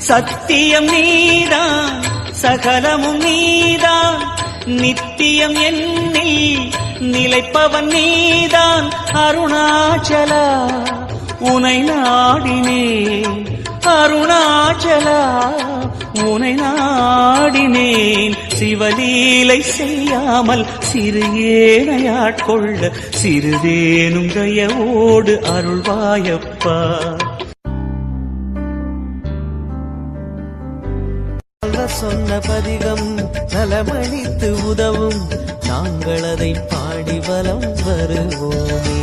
சத்தியம் நீதான் சகலமும் நீதான் நித்தியம் என்னில் நிலைப்பவன் நீதான் அருணாச்சலா உனை நாடினேன் அருணாச்சலா உனை நாடினேன் சிவலீலை செய்யாமல் சிறு ஏனையாட்கொள்ள சிறிதேனும் தயவோடு அருள்வாயப்பா. சொன்ன பதிகம் நலமளித்து உதவும் நாங்கள் அதை பாடி வலம் வருவோமே.